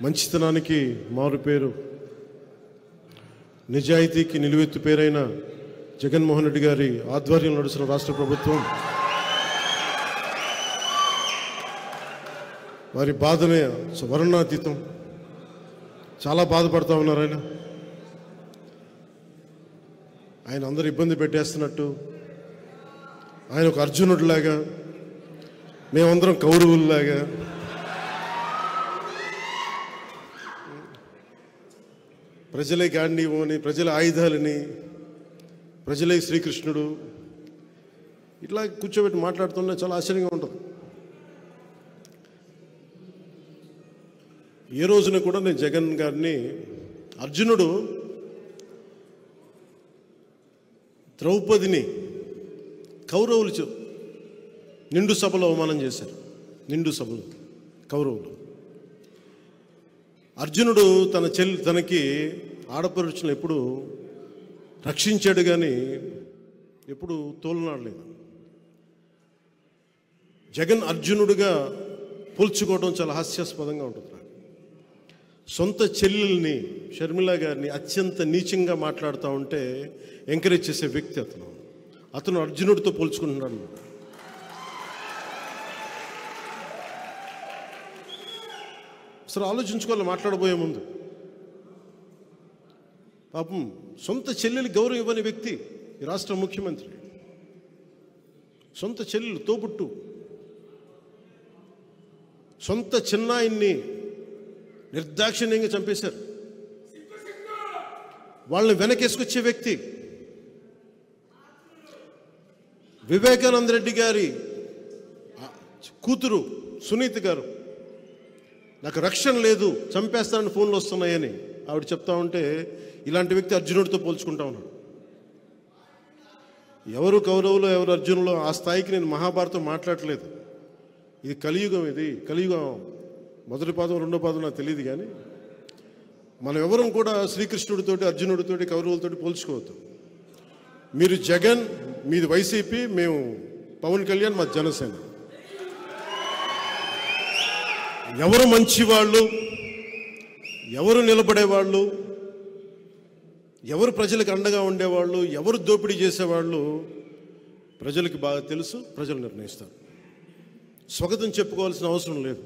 మంచితనానికి మారు పేరు, నిజాయితీకి నిలువెత్తు పేరైన జగన్మోహన్ రెడ్డి గారి ఆధ్వర్యంలో నడుస్తున్న రాష్ట్ర ప్రభుత్వం వారి బాధనే వర్ణనాతీతం. చాలా బాధపడతా ఉన్నారు. ఆయన అందరూ ఇబ్బంది పెట్టేస్తున్నట్టు, ఆయన ఒక అర్జునుడిలాగా, మేమందరం కౌరవుల్లాగా, ప్రజలే గాంధీవు అని, ప్రజల ఆయుధాలని, ప్రజలే శ్రీకృష్ణుడు, ఇట్లా కూర్చోబెట్టి మాట్లాడుతుంటే చాలా ఆశ్చర్యంగా ఉంటుంది. ఏ రోజున కూడా నేను జగన్ గారిని, అర్జునుడు ద్రౌపదిని కౌరవులు నిండు సభలో అవమానం చేశారు. నిండు సభలో కౌరవులు. అర్జునుడు తనకి ఆడపడుచులను ఎప్పుడు రక్షించాడు, కానీ ఎప్పుడు తోలనాడలేదు. జగన్ అర్జునుడిగా పోల్చుకోవడం చాలా హాస్యాస్పదంగా ఉంటుంది. సొంత చెల్లెల్ని, షర్మిల గారిని అత్యంత నీచంగా మాట్లాడుతూ ఉంటే ఎంకరేజ్ చేసే వ్యక్తి అతను అర్జునుడితో పోల్చుకుంటున్నాడు. అసలు ఆలోచించుకోవాలి మాట్లాడబోయే ముందు. పాపం సొంత చెల్లెలు గౌరవం ఇవ్వని వ్యక్తి ఈ రాష్ట్ర ముఖ్యమంత్రి. సొంత చెల్లెలు, తోబుట్టు, సొంత చిన్నాయన్ని నిర్దాక్షిణ్యంగా చంపేశారు. వాళ్ళని వెనకేసుకొచ్చే వ్యక్తి. వివేకానంద రెడ్డి గారి కూతురు సునీత గారు, నాకు రక్షణ లేదు, చంపేస్తానని ఫోన్లు వస్తున్నాయని ఆవిడ చెప్తా ఉంటే ఇలాంటి వ్యక్తి అర్జునుడితో పోల్చుకుంటా ఉన్నాడు. ఎవరు కౌరవులు ఎవరు అర్జునులు ఆ స్థాయికి నేను మహాభారతం మాట్లాడలేదు. ఇది కలియుగం. ఇది కలియుగం. మొదటి పాదం రెండో పాదం నాకు తెలియదు, కానీ మనం ఎవరం కూడా శ్రీకృష్ణుడితోటి, అర్జునుడితోటి, కౌరవులతోటి పోల్చుకోవద్దు. మీరు జగన్, మీది వైసీపీ, మేము పవన్ కళ్యాణ్, మా జనసేన. ఎవరు మంచివాళ్ళు, ఎవరు నిలబడేవాళ్ళు, ఎవరు ప్రజలకు అండగా ఉండేవాళ్ళు, ఎవరు దోపిడీ చేసేవాళ్ళు ప్రజలకు బాగా తెలుసు. ప్రజలు నిర్ణయిస్తారు. స్వాగతం చెప్పుకోవాల్సిన అవసరం లేదు.